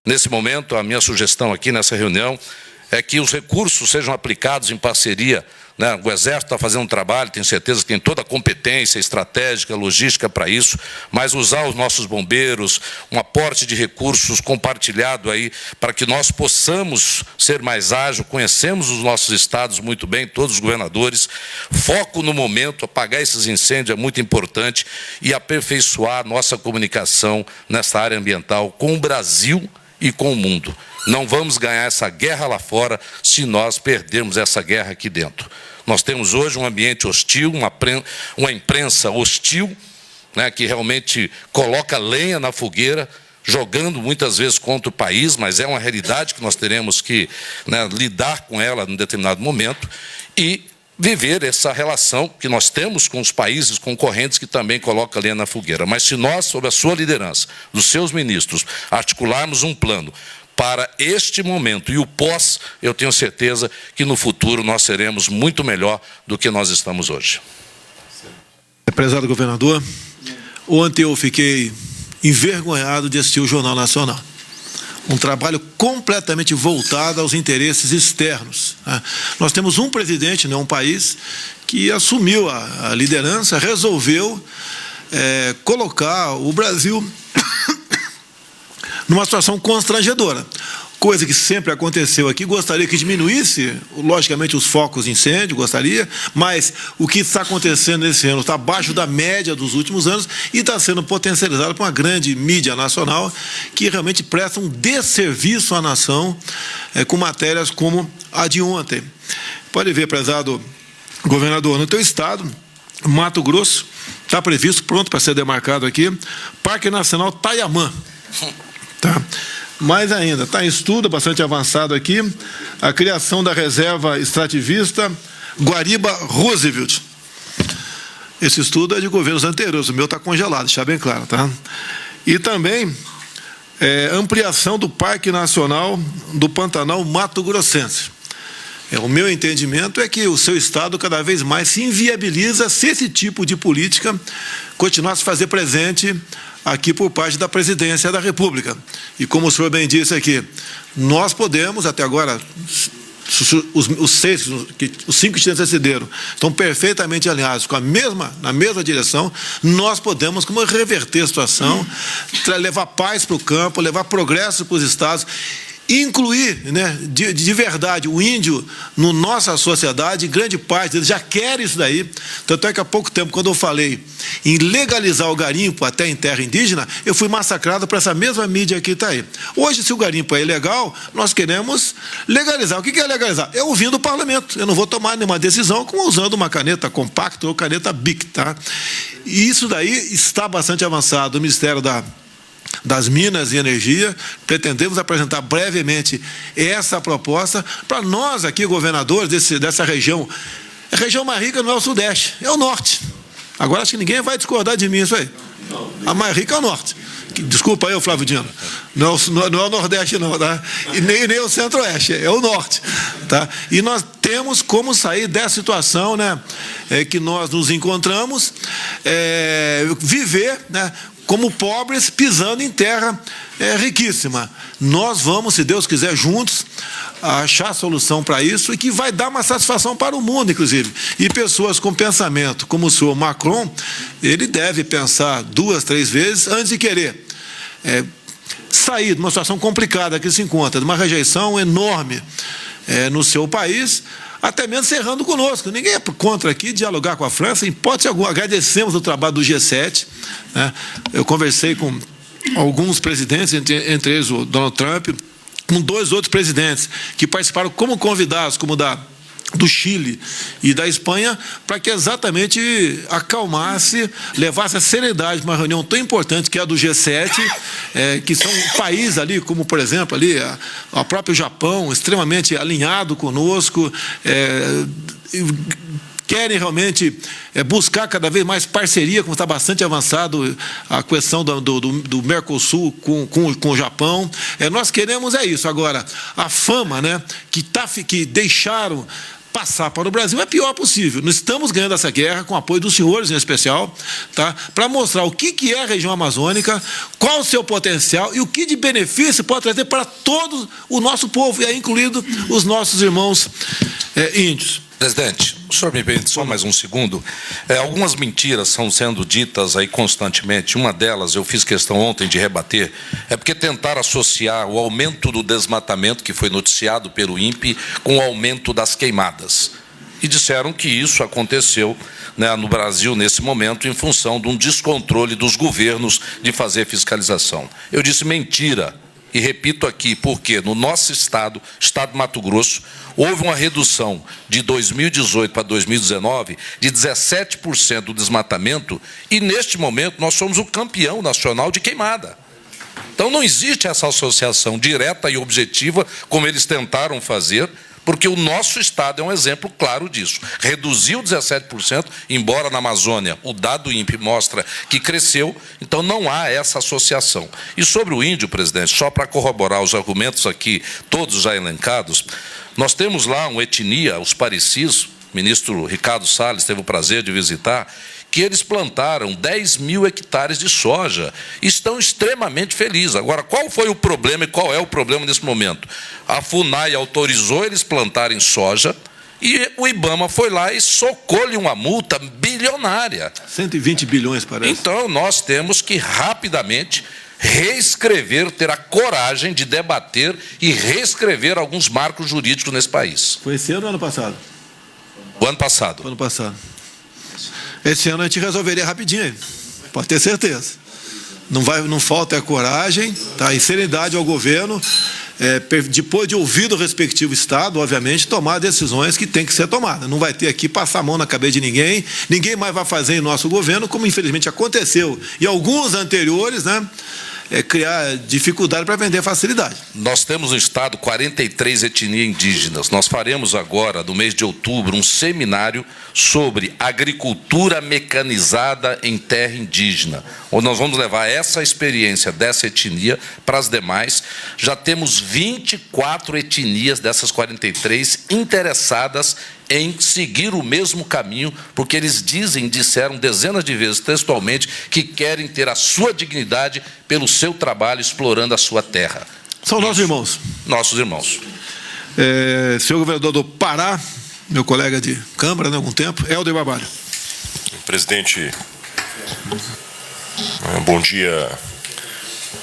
Nesse momento, a minha sugestão aqui nessa reunião é que os recursos sejam aplicados em parceria, né? O Exército está fazendo um trabalho, tenho certeza que tem toda a competência estratégica, logística para isso, mas usar os nossos bombeiros, um aporte de recursos compartilhado aí, para que nós possamos ser mais ágeis, conhecemos os nossos estados muito bem, todos os governadores, foco no momento, apagar esses incêndios é muito importante e aperfeiçoar a nossa comunicação nessa área ambiental com o Brasil e com o mundo. Não vamos ganhar essa guerra lá fora se nós perdermos essa guerra aqui dentro. Nós temos hoje um ambiente hostil, uma imprensa hostil, né, que realmente coloca lenha na fogueira, jogando muitas vezes contra o país, mas é uma realidade que nós teremos que, né, lidar com ela em determinado momento e viver essa relação que nós temos com os países concorrentes que também colocam lenha na fogueira. Mas se nós, sob a sua liderança, dos seus ministros, articularmos um plano para este momento e o pós, eu tenho certeza que no futuro nós seremos muito melhor do que nós estamos hoje. Prezado governador, ontem eu fiquei envergonhado de assistir o Jornal Nacional. Um trabalho completamente voltado aos interesses externos. Nós temos um presidente, um país, que assumiu a liderança, resolveu colocar o Brasil numa situação constrangedora, coisa que sempre aconteceu aqui. Gostaria que diminuísse, logicamente, os focos de incêndio, gostaria, mas o que está acontecendo nesse ano está abaixo da média dos últimos anos e está sendo potencializado por uma grande mídia nacional que realmente presta um desserviço à nação com matérias como a de ontem. Pode ver, prezado governador, no teu estado, Mato Grosso, está previsto, pronto para ser demarcado aqui, Parque Nacional Taiamã. Tá. Mais ainda, está em estudo bastante avançado aqui, a criação da reserva extrativista Guariba Roosevelt. Esse estudo é de governos anteriores, o meu está congelado, deixar bem claro, tá? E também ampliação do Parque Nacional do Pantanal Mato Grossense. O meu entendimento é que o seu estado cada vez mais se inviabiliza se esse tipo de política continuar a se fazer presente aqui por parte da presidência da República. E como o senhor bem disse aqui, nós podemos, até agora, os 5 que antecederam estão perfeitamente alinhados na mesma direção, nós podemos como reverter a situação, levar paz para o campo, levar progresso para os estados, incluir, né, de verdade o índio na nossa sociedade. Grande parte deles já quer isso daí. Tanto é que há pouco tempo, quando eu falei em legalizar o garimpo até em terra indígena, eu fui massacrado por essa mesma mídia que está aí. Hoje, se o garimpo é ilegal, nós queremos legalizar. O que é legalizar? É ouvindo o parlamento. Eu não vou tomar nenhuma decisão como usando uma caneta compacta ou caneta BIC, tá? E isso daí está bastante avançado. O Ministério das Minas e Energia, pretendemos apresentar brevemente essa proposta para nós aqui, governadores dessa região. A região mais rica não é o Sudeste, é o Norte. Agora acho que ninguém vai discordar de mim isso aí. A mais rica é o Norte. Desculpa aí, Flávio Dino. Não é o Nordeste não, tá? E nem o Centro-Oeste, é o Norte. Tá? E nós temos como sair dessa situação, né, que nós nos encontramos, viver, né, como pobres pisando em terra riquíssima. Nós vamos, se Deus quiser, juntos, achar a solução para isso e que vai dar uma satisfação para o mundo, inclusive. E pessoas com pensamento, como o senhor Macron, ele deve pensar 2, 3 vezes antes de querer sair de uma situação complicada que se encontra, de uma rejeição enorme no seu país, até mesmo cerrando conosco. Ninguém é contra aqui dialogar com a França, em hipótese alguma. Agradecemos o trabalho do G7. Né? Eu conversei com alguns presidentes, entre eles o Donald Trump, com 2 outros presidentes que participaram como convidados, como do Chile e da Espanha, para que exatamente acalmasse, levasse a seriedade para uma reunião tão importante que é a do G7, que são países ali, como por exemplo ali a próprio Japão, extremamente alinhado conosco, querem realmente buscar cada vez mais parceria, como está bastante avançado a questão do Mercosul com o Japão. Nós queremos isso. Agora, a fama, né, que deixaram passar para o Brasil é pior possível. Nós estamos ganhando essa guerra com o apoio dos senhores, em especial, tá? Para mostrar o que é a região amazônica, qual o seu potencial e o que de benefício pode trazer para todo o nosso povo, e aí incluído os nossos irmãos índios. Presidente, o senhor me permite só mais um segundo? Algumas mentiras estão sendo ditas aí constantemente. Uma delas, eu fiz questão ontem de rebater, é porque tentaram associar o aumento do desmatamento, que foi noticiado pelo INPE, com o aumento das queimadas. E disseram que isso aconteceu, né, no Brasil, nesse momento, em função de um descontrole dos governos de fazer fiscalização. Eu disse mentira. E repito aqui, porque no nosso estado de Mato Grosso, houve uma redução de 2018 para 2019 de 17% do desmatamento e, neste momento, nós somos o campeão nacional de queimada. Então, não existe essa associação direta e objetiva, como eles tentaram fazer, porque o nosso estado é um exemplo claro disso. Reduziu 17%, embora na Amazônia o dado do INPE mostra que cresceu, então não há essa associação. E sobre o índio, presidente, só para corroborar os argumentos aqui, todos já elencados, nós temos lá uma etnia, os Parecis, o ministro Ricardo Salles teve o prazer de visitar, que eles plantaram 10 mil hectares de soja e estão extremamente felizes. Agora, qual foi o problema e qual é o problema nesse momento? A FUNAI autorizou eles plantarem soja e o IBAMA foi lá e socou-lhe uma multa bilionária. 120 bilhões, parece. Então, nós temos que rapidamente reescrever, ter a coragem de debater e reescrever alguns marcos jurídicos nesse país. Foi esse ano ou ano passado? O ano passado. Ano passado. Esse ano a gente resolveria rapidinho, pode ter certeza. Não falta a coragem, tá? E seriedade ao governo, depois de ouvir o respectivo Estado, obviamente, tomar decisões que tem que ser tomadas. Não vai ter aqui passar a mão na cabeça de ninguém, ninguém mais vai fazer em nosso governo, como infelizmente aconteceu. E alguns anteriores, né? Criar dificuldade para vender facilidade. Nós temos no estado 43 etnias indígenas. Nós faremos agora, no mês de outubro, um seminário sobre agricultura mecanizada em terra indígena, onde nós vamos levar essa experiência dessa etnia para as demais. Já temos 24 etnias dessas 43 interessadas em seguir o mesmo caminho, porque eles disseram dezenas de vezes textualmente que querem ter a sua dignidade pelo seu trabalho explorando a sua terra. São nossos irmãos. Nossos irmãos. Senhor governador do Pará, meu colega de Câmara, há algum tempo, Helder Barbalho. Presidente, bom dia.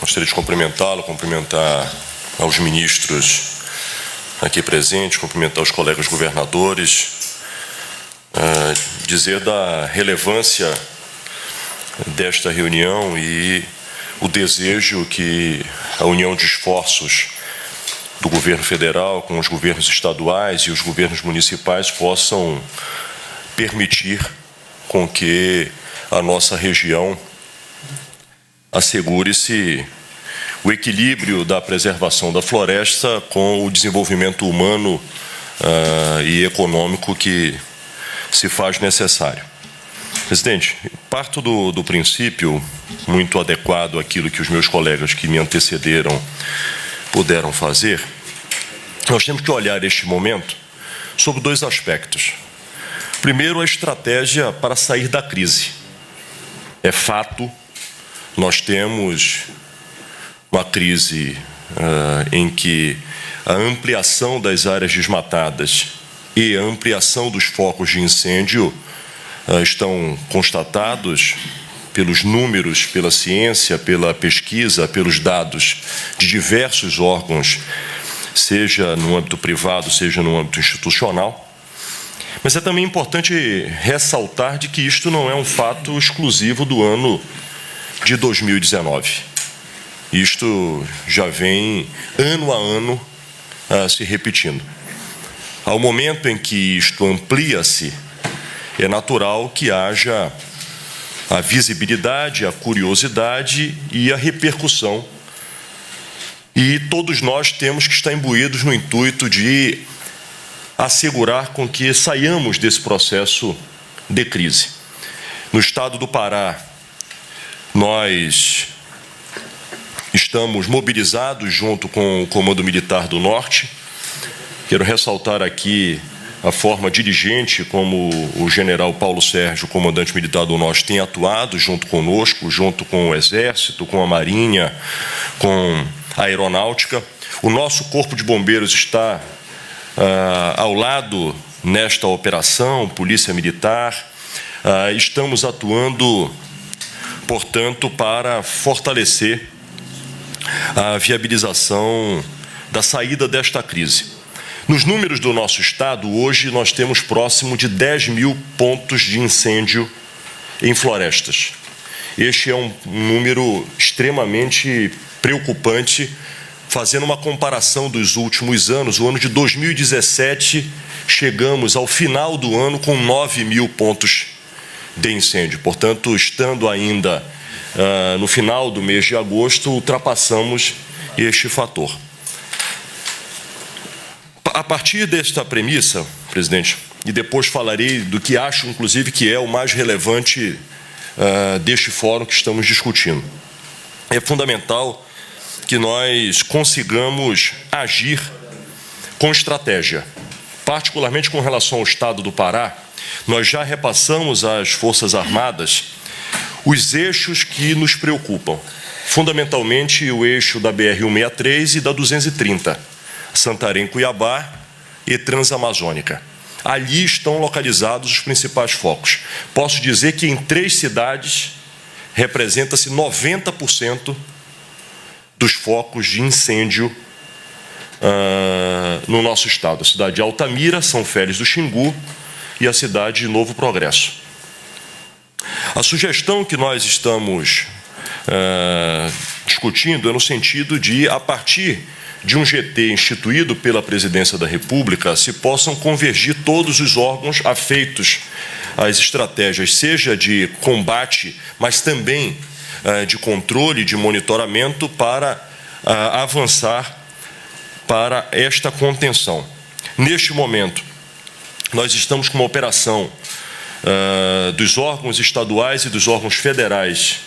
Gostaria de cumprimentá-lo, cumprimentar aos ministros aqui presentes, cumprimentar os colegas governadores, dizer da relevância desta reunião e o desejo que a união de esforços do governo federal com os governos estaduais e os governos municipais possam permitir com que a nossa região assegure-se o equilíbrio da preservação da floresta com o desenvolvimento humano e econômico que se faz necessário. Presidente, parto do princípio, muito adequado àquilo que os meus colegas que me antecederam puderam fazer. Nós temos que olhar este momento sob dois aspectos. Primeiro, a estratégia para sair da crise. É fato, nós temos uma crise em que a ampliação das áreas desmatadas e a ampliação dos focos de incêndio estão constatados pelos números, pela ciência, pela pesquisa, pelos dados de diversos órgãos, seja no âmbito privado, seja no âmbito institucional. Mas é também importante ressaltar de que isto não é um fato exclusivo do ano de 2019. Isto já vem, ano a ano, se repetindo. Ao momento em que isto amplia-se, é natural que haja a visibilidade, a curiosidade e a repercussão. E todos nós temos que estar imbuídos no intuito de assegurar com que saiamos desse processo de crise. No estado do Pará, nós estamos mobilizados junto com o Comando Militar do Norte. Quero ressaltar aqui a forma diligente como o general Paulo Sérgio, comandante militar do Norte, tem atuado junto conosco, junto com o Exército, com a Marinha, com a Aeronáutica. O nosso Corpo de Bombeiros está ao lado nesta operação, Polícia Militar. Estamos atuando, portanto, para fortalecer a viabilização da saída desta crise. Nos números do nosso estado, hoje nós temos próximo de 10 mil pontos de incêndio em florestas. Este é um número extremamente preocupante, fazendo uma comparação dos últimos anos. O ano de 2017, chegamos ao final do ano com 9 mil pontos de incêndio. Portanto, estando ainda no final do mês de agosto, ultrapassamos este fator. A partir desta premissa, presidente, e depois falarei do que acho, inclusive, que é o mais relevante deste fórum que estamos discutindo. É fundamental que nós consigamos agir com estratégia. Particularmente com relação ao Estado do Pará, nós já repassamos às Forças Armadas os eixos que nos preocupam. Fundamentalmente, o eixo da BR-163 e da 230. Santarém-Cuiabá e Transamazônica. Ali estão localizados os principais focos. Posso dizer que em 3 cidades representa-se 90% dos focos de incêndio no nosso estado. A cidade de Altamira, São Félix do Xingu e a cidade de Novo Progresso. A sugestão que nós estamos discutindo é no sentido de, a partir de um GT instituído pela Presidência da República, se possam convergir todos os órgãos afeitos às estratégias, seja de combate, mas também de controle, de monitoramento, para avançar para esta contenção. Neste momento, nós estamos com uma operação dos órgãos estaduais e dos órgãos federais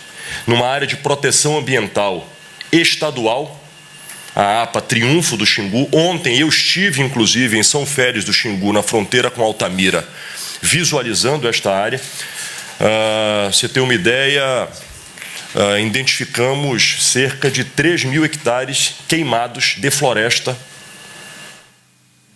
numa área de proteção ambiental estadual, a APA Triunfo do Xingu. Ontem eu estive, inclusive, em São Félix do Xingu, na fronteira com Altamira, visualizando esta área. Você tem uma ideia, identificamos cerca de 3 mil hectares queimados de floresta,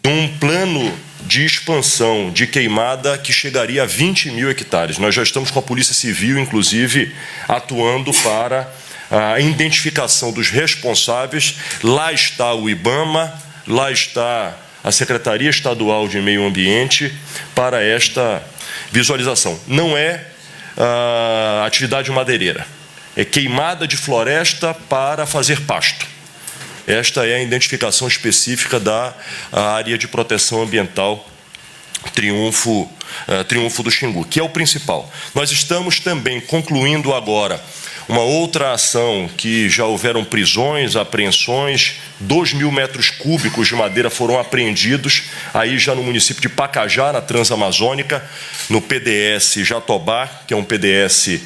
num plano de expansão de queimada que chegaria a 20 mil hectares. Nós já estamos com a Polícia Civil, inclusive, atuando para a identificação dos responsáveis. Lá está o IBAMA, lá está a Secretaria Estadual de Meio Ambiente para esta visualização. Não é atividade madeireira, é queimada de floresta para fazer pasto. Esta é a identificação específica da área de proteção ambiental Triunfo do Xingu, que é o principal. Nós estamos também concluindo agora uma outra ação que já houveram prisões, apreensões, 2 mil metros cúbicos de madeira foram apreendidos, aí já no município de Pacajá, na Transamazônica, no PDS Jatobá, que é um PDS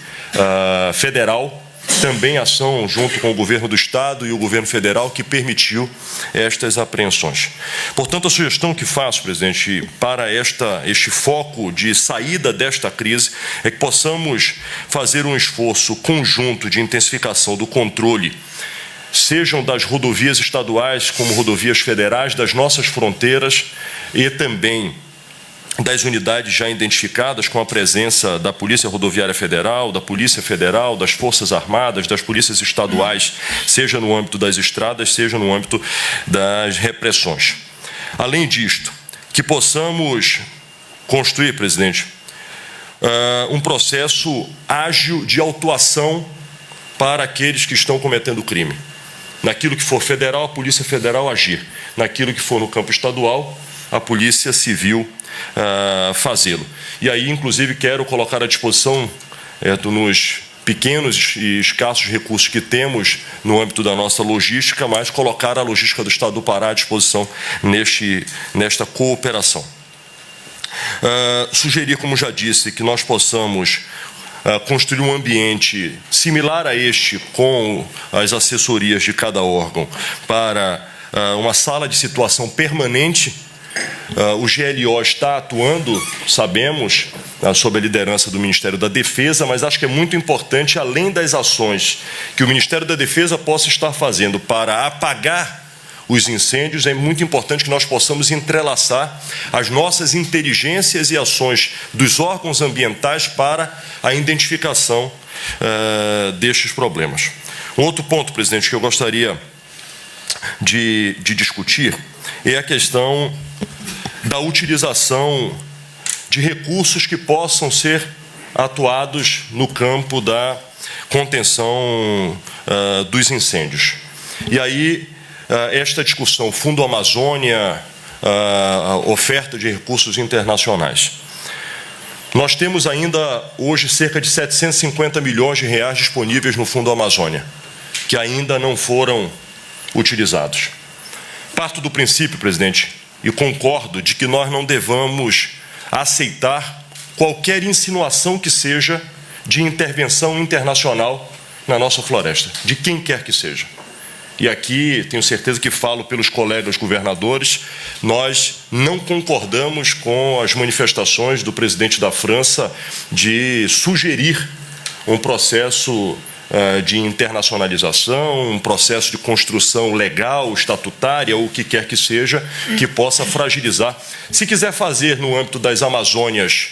federal, também ação junto com o governo do estado e o governo federal que permitiu estas apreensões. Portanto, a sugestão que faço, presidente, para este foco de saída desta crise é que possamos fazer um esforço conjunto de intensificação do controle, sejam das rodovias estaduais como rodovias federais, das nossas fronteiras e também das unidades já identificadas com a presença da Polícia Rodoviária Federal, da Polícia Federal, das Forças Armadas, das polícias estaduais, seja no âmbito das estradas, seja no âmbito das repressões. Além disto, que possamos construir, presidente, um processo ágil de autuação para aqueles que estão cometendo crime. Naquilo que for federal, a Polícia Federal agir. Naquilo que for no campo estadual, a Polícia Civil fazê-lo. E aí, inclusive, quero colocar à disposição, nos pequenos e escassos recursos que temos no âmbito da nossa logística, mas colocar a logística do Estado do Pará à disposição nesta cooperação. Sugerir, como já disse, que nós possamos construir um ambiente similar a este, com as assessorias de cada órgão, para uma sala de situação permanente O GLO está atuando, sabemos, sob a liderança do Ministério da Defesa, mas acho que é muito importante, além das ações que o Ministério da Defesa possa estar fazendo para apagar os incêndios, é muito importante que nós possamos entrelaçar as nossas inteligências e ações dos órgãos ambientais para a identificação destes problemas. Um outro ponto, presidente, que eu gostaria de discutir é a questão da utilização de recursos que possam ser atuados no campo da contenção dos incêndios. E aí, esta discussão, Fundo Amazônia, oferta de recursos internacionais. Nós temos ainda, hoje, cerca de 750 milhões de reais disponíveis no Fundo Amazônia, que ainda não foram utilizados. Parto do princípio, presidente, e concordo de que nós não devamos aceitar qualquer insinuação que seja de intervenção internacional na nossa floresta, de quem quer que seja. E aqui, tenho certeza que falo pelos colegas governadores, nós não concordamos com as manifestações do presidente da França de sugerir um processo de internacionalização, um processo de construção legal, estatutária, ou o que quer que seja, que possa fragilizar. Se quiser fazer no âmbito das Amazônias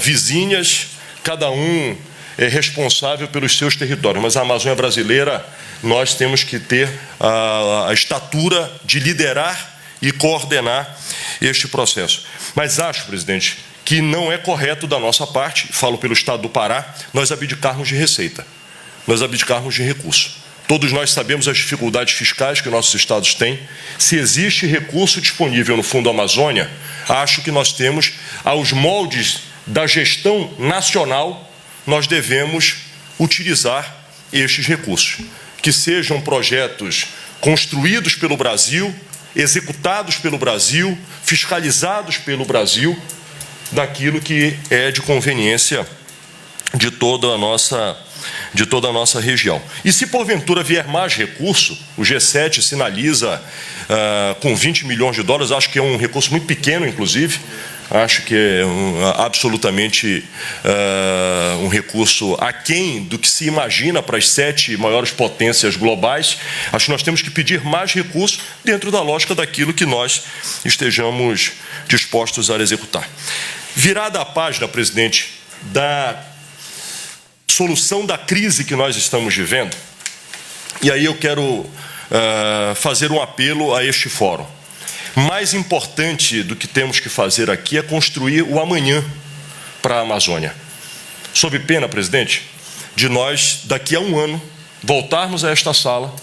vizinhas, cada um é responsável pelos seus territórios, mas a Amazônia brasileira, nós temos que ter a estatura de liderar e coordenar este processo. Mas acho, presidente, que não é correto da nossa parte, falo pelo Estado do Pará, nós abdicarmos de receita, nós abdicarmos de recurso. Todos nós sabemos as dificuldades fiscais que nossos estados têm. Se existe recurso disponível no Fundo Amazônia, acho que nós temos, aos moldes da gestão nacional, nós devemos utilizar estes recursos. Que sejam projetos construídos pelo Brasil, executados pelo Brasil, fiscalizados pelo Brasil, daquilo que é de conveniência de toda a nossa região. E se porventura vier mais recurso, o G7 sinaliza com 20 milhões de dólares, acho que é um recurso muito pequeno, inclusive, acho que é absolutamente um recurso aquém do que se imagina para as 7 maiores potências globais. Acho que nós temos que pedir mais recursos dentro da lógica daquilo que nós estejamos dispostos a executar. Virada a página, presidente, da solução da crise que nós estamos vivendo, e aí eu quero fazer um apelo a este fórum. Mais importante do que temos que fazer aqui é construir o amanhã para a Amazônia. Sob pena, presidente, de nós, daqui a um ano, voltarmos a esta sala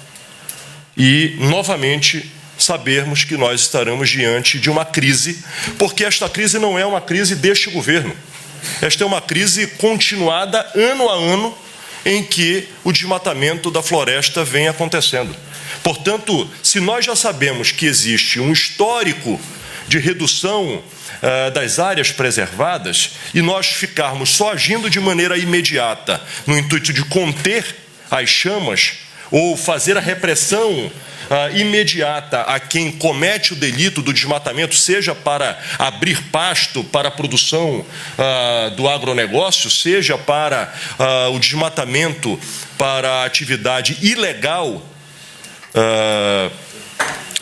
e, novamente, sabermos que nós estaremos diante de uma crise, porque esta crise não é uma crise deste governo. Esta é uma crise continuada, ano a ano, em que o desmatamento da floresta vem acontecendo. Portanto, se nós já sabemos que existe um histórico de redução das áreas preservadas e nós ficarmos só agindo de maneira imediata no intuito de conter as chamas ou fazer a repressão imediata a quem comete o delito do desmatamento, seja para abrir pasto para a produção do agronegócio, seja para o desmatamento para a atividade ilegal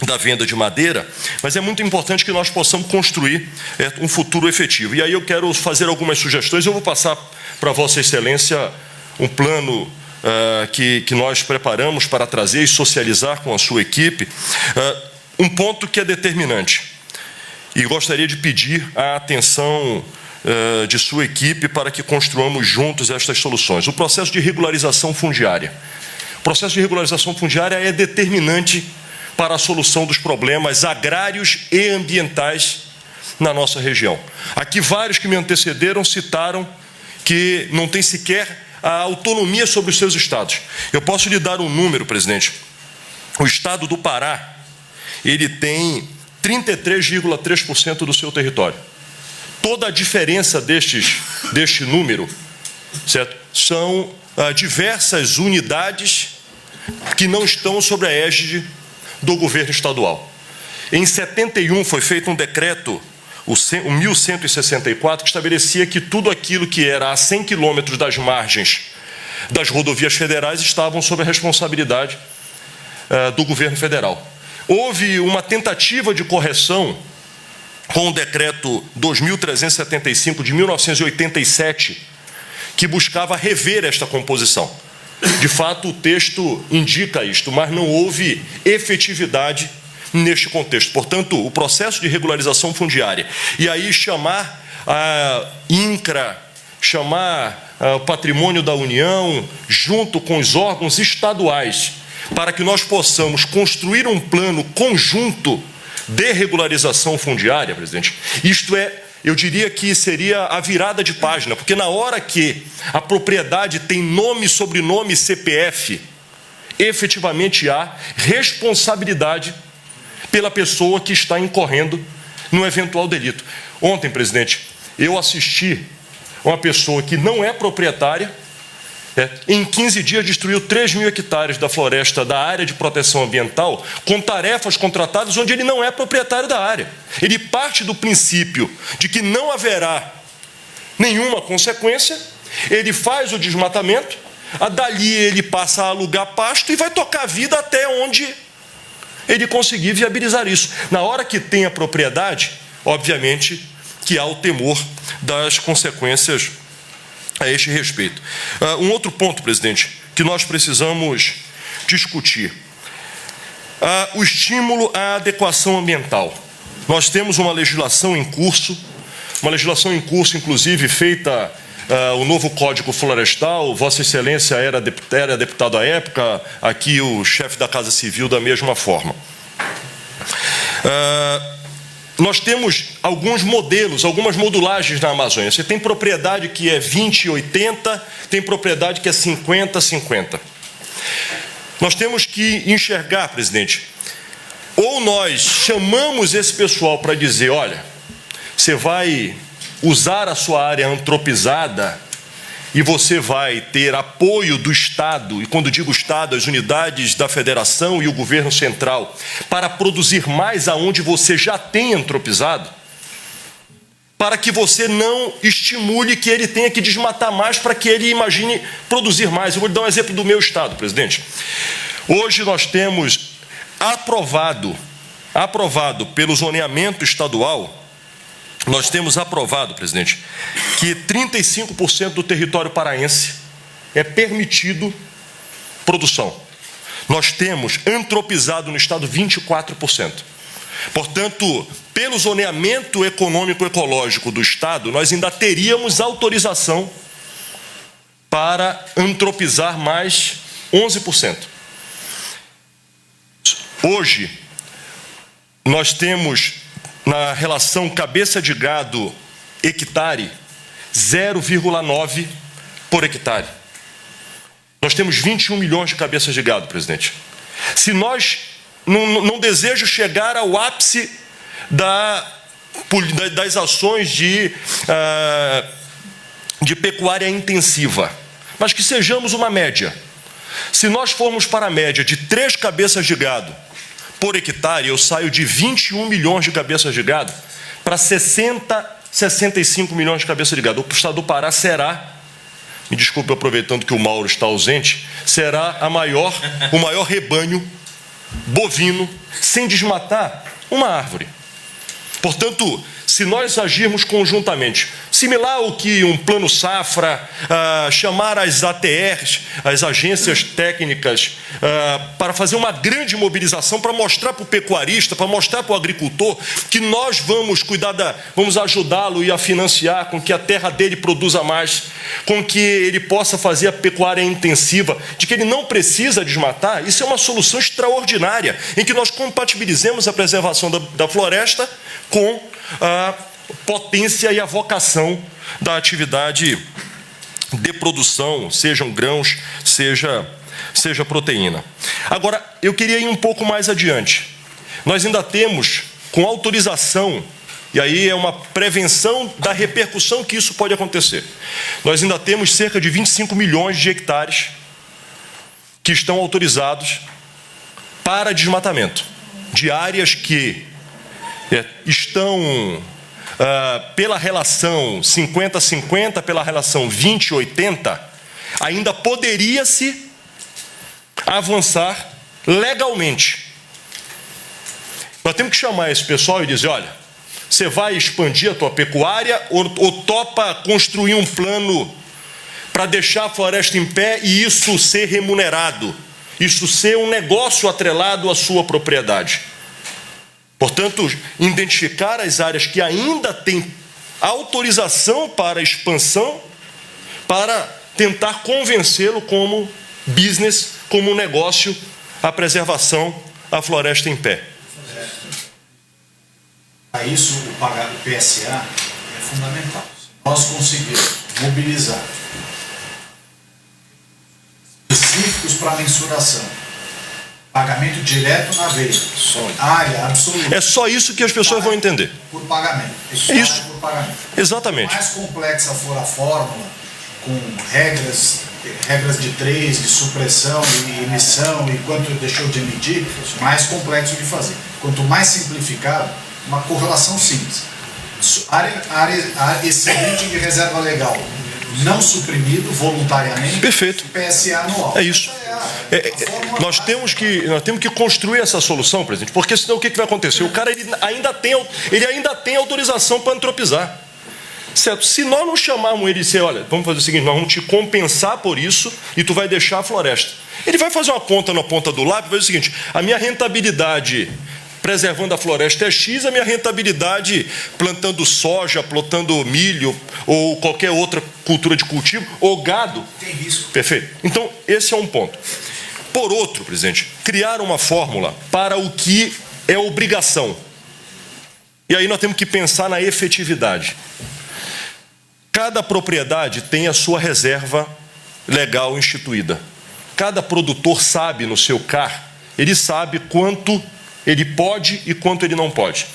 da venda de madeira, mas é muito importante que nós possamos construir um futuro efetivo. E aí eu quero fazer algumas sugestões. Eu vou passar para Vossa Excelência um plano que nós preparamos para trazer e socializar com a sua equipe. Um ponto que é determinante, e gostaria de pedir a atenção de sua equipe para que construamos juntos estas soluções. O processo de regularização fundiária. O processo de regularização fundiária é determinante para a solução dos problemas agrários e ambientais na nossa região. Aqui vários que me antecederam citaram que não tem sequer a autonomia sobre os seus estados. Eu posso lhe dar um número, presidente. O estado do Pará, ele tem 33,3% do seu território. Toda a diferença deste número, certo? São diversas unidades que não estão sob a égide do governo estadual. Em 71 foi feito um decreto, o 1164, que estabelecia que tudo aquilo que era a 100 quilômetros das margens das rodovias federais estavam sob a responsabilidade do governo federal. Houve uma tentativa de correção com o decreto 2375 de 1987, que buscava rever esta composição. De fato, o texto indica isto, mas não houve efetividade neste contexto. Portanto, o processo de regularização fundiária, e aí chamar a INCRA, chamar o patrimônio da União, junto com os órgãos estaduais, para que nós possamos construir um plano conjunto de regularização fundiária, presidente, isto é, eu diria que seria a virada de página, porque na hora que a propriedade tem nome, sobrenome e CPF, efetivamente há responsabilidade pela pessoa que está incorrendo no eventual delito. Ontem, presidente, eu assisti uma pessoa que não é proprietária, em 15 dias destruiu 3.000 hectares da floresta da área de proteção ambiental com tarefas contratadas onde ele não é proprietário da área. Ele parte do princípio de que não haverá nenhuma consequência, ele faz o desmatamento, dali ele passa a alugar pasto e vai tocar a vida até onde ele conseguir viabilizar isso. Na hora que tem a propriedade, obviamente que há o temor das consequências a este respeito. Um outro ponto, presidente, que nós precisamos discutir. O estímulo à adequação ambiental. Nós temos uma legislação em curso, inclusive, feita o novo Código Florestal. Vossa Excelência era deputado à época, aqui o chefe da Casa Civil da mesma forma. Nós temos alguns modelos, algumas modulagens na Amazônia. Você tem propriedade que é 20-80, tem propriedade que é 50-50. Nós temos que enxergar, presidente, ou nós chamamos esse pessoal para dizer, olha, você vai usar a sua área antropizada e você vai ter apoio do Estado, e quando digo Estado, as unidades da Federação e o governo central, para produzir mais aonde você já tem antropizado, para que você não estimule que ele tenha que desmatar mais para que ele imagine produzir mais. Eu vou lhe dar um exemplo do meu Estado, presidente. Hoje nós temos aprovado pelo zoneamento estadual, nós temos aprovado, presidente, que 35% do território paraense é permitido produção. Nós temos antropizado no estado 24%. Portanto, pelo zoneamento econômico-ecológico do estado, nós ainda teríamos autorização para antropizar mais 11%. Hoje, nós temos na relação cabeça de gado hectare, 0,9 por hectare. Nós temos 21 milhões de cabeças de gado, presidente. Se nós não desejo chegar ao ápice das ações de pecuária intensiva, mas que sejamos uma média. Se nós formos para a média de 3 cabeças de gado por hectare, eu saio de 21 milhões de cabeças de gado para 65 milhões de cabeças de gado. O estado do Pará será, me desculpe aproveitando que o Mauro está ausente, será o maior rebanho bovino sem desmatar uma árvore. Portanto, se nós agirmos conjuntamente, similar ao que um plano safra, chamar as ATRs, as agências técnicas, para fazer uma grande mobilização, para mostrar para o pecuarista, para mostrar para o agricultor que nós vamos ajudá-lo e a financiar com que a terra dele produza mais, com que ele possa fazer a pecuária intensiva, de que ele não precisa desmatar. Isso é uma solução extraordinária, em que nós compatibilizemos a preservação da floresta com a potência e a vocação da atividade de produção, sejam grãos, seja proteína. Agora, eu queria ir um pouco mais adiante. Nós ainda temos, com autorização, e aí é uma prevenção da repercussão que isso pode acontecer, nós ainda temos cerca de 25 milhões de hectares que estão autorizados para desmatamento, de áreas que estão pela relação 50-50, pela relação 20-80, ainda poderia-se avançar legalmente. Nós temos que chamar esse pessoal e dizer, olha, você vai expandir a tua pecuária ou topa construir um plano para deixar a floresta em pé e isso ser remunerado, isso ser um negócio atrelado à sua propriedade. Portanto, identificar as áreas que ainda têm autorização para expansão, para tentar convencê-lo como business, como negócio, a preservação da floresta em pé. Para isso, o PSA é fundamental. Se nós conseguirmos mobilizar específicos para mensuração, pagamento direto na veia, área absoluta. É só isso que as pessoas vão entender. Por pagamento. Isso. Por pagamento. Exatamente. Quanto mais complexa for a fórmula, com regras de 3, de supressão e emissão, e quanto deixou de emitir, mais complexo de fazer. Quanto mais simplificado, uma correlação simples. Área excedente de reserva legal não suprimido voluntariamente. Perfeito. PSA anual. É isso. Nós temos que construir essa solução, presidente, porque senão o que vai acontecer? O cara ele ainda tem autorização para antropizar. Certo? Se nós não chamarmos ele e dizer, olha, vamos fazer o seguinte, nós vamos te compensar por isso e tu vai deixar a floresta. Ele vai fazer uma conta na ponta do lápis e vai dizer o seguinte, a minha rentabilidade preservando a floresta é X, a minha rentabilidade plantando soja, plantando milho ou qualquer outra cultura de cultivo, ou gado. Tem risco. Perfeito. Então, esse é um ponto. Por outro, presidente, criar uma fórmula para o que é obrigação. E aí nós temos que pensar na efetividade. Cada propriedade tem a sua reserva legal instituída. Cada produtor sabe no seu CAR, ele sabe quanto ele pode e quanto ele não pode.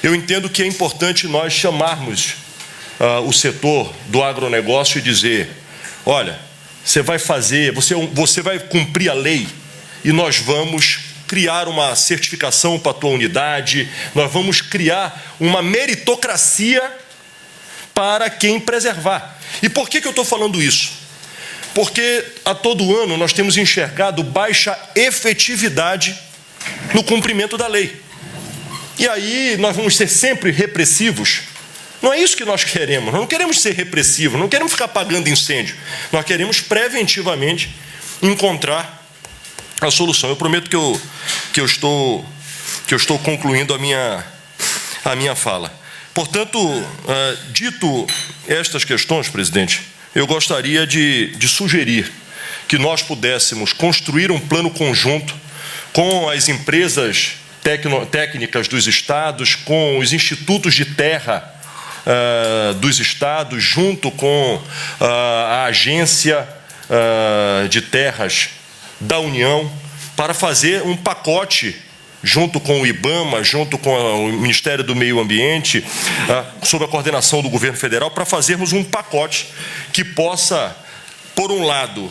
Eu entendo que é importante nós chamarmos o setor do agronegócio e dizer, olha, você vai cumprir a lei e nós vamos criar uma certificação para a tua unidade, nós vamos criar uma meritocracia para quem preservar. E por que eu estou falando isso? Porque a todo ano nós temos enxergado baixa efetividade no cumprimento da lei. E aí nós vamos ser sempre repressivos. Não é isso que nós queremos. Nós não queremos ser repressivos, não queremos ficar apagando incêndio. Nós queremos preventivamente encontrar a solução. Eu prometo que eu estou concluindo a minha fala. Portanto, dito estas questões, presidente, eu gostaria de sugerir que nós pudéssemos construir um plano conjunto com as empresas técnicas dos estados, com os institutos de terra dos estados, junto com a agência de terras da União, para fazer um pacote junto com o IBAMA, junto com o Ministério do Meio Ambiente, sob a coordenação do governo federal, para fazermos um pacote que possa, por um lado,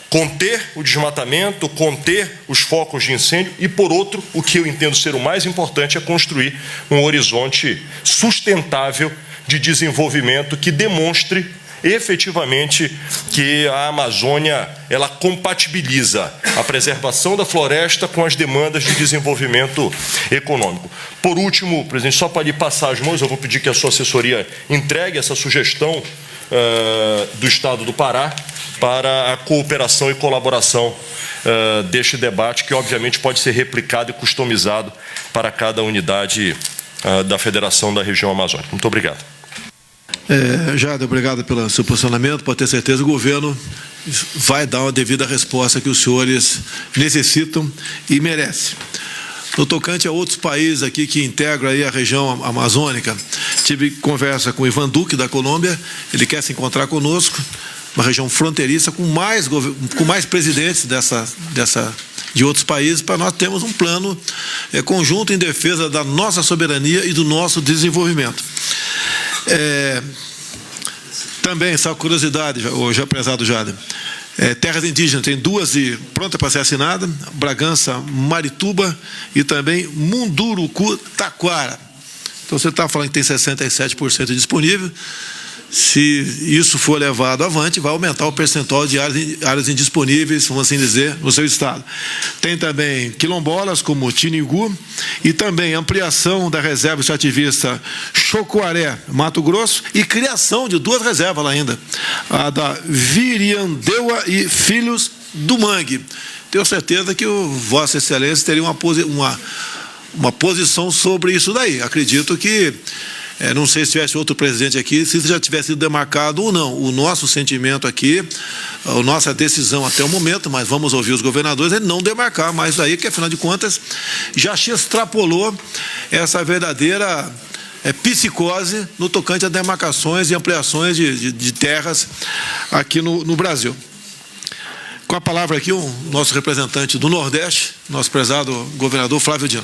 conter o desmatamento, conter os focos de incêndio e, por outro, o que eu entendo ser o mais importante é construir um horizonte sustentável de desenvolvimento que demonstre efetivamente que a Amazônia ela compatibiliza a preservação da floresta com as demandas de desenvolvimento econômico. Por último, presidente, só para lhe passar as mãos, eu vou pedir que a sua assessoria entregue essa sugestão do Estado do Pará para a cooperação e colaboração deste debate, que obviamente pode ser replicado e customizado para cada unidade da Federação da Região Amazônica. Muito obrigado. Jade, obrigado pelo seu posicionamento. Pode ter certeza que o governo vai dar uma devida resposta que os senhores necessitam e merecem. No tocante a outros países aqui que integram aí a região amazônica, tive conversa com o Ivan Duque, da Colômbia, ele quer se encontrar conosco, uma região fronteiriça com mais presidentes de outros países, para nós termos um plano conjunto em defesa da nossa soberania e do nosso desenvolvimento. Também, só curiosidade, o já prezado Jade, terras indígenas, tem duas prontas para ser assinada, Bragança, Marituba e também Munduruku, Taquara. Então você está falando que tem 67% disponível. Se isso for levado avante, vai aumentar o percentual de áreas indisponíveis, vamos assim dizer, no seu estado. Tem também quilombolas, como Tiningu, e também ampliação da reserva extrativista Chocoaré, Mato Grosso, e criação de 2 reservas lá ainda, a da Viriandeua e Filhos do Mangue. Tenho certeza que o Vossa Excelência teria uma posição sobre isso daí. Acredito que, não sei se tivesse outro presidente aqui, se isso já tivesse sido demarcado ou não. O nosso sentimento aqui, a nossa decisão até o momento, mas vamos ouvir os governadores, é não demarcar mais daí, que afinal de contas já se extrapolou essa verdadeira psicose no tocante a demarcações e ampliações de terras aqui no Brasil. Com a palavra aqui, o nosso representante do Nordeste, nosso prezado governador Flávio Dino.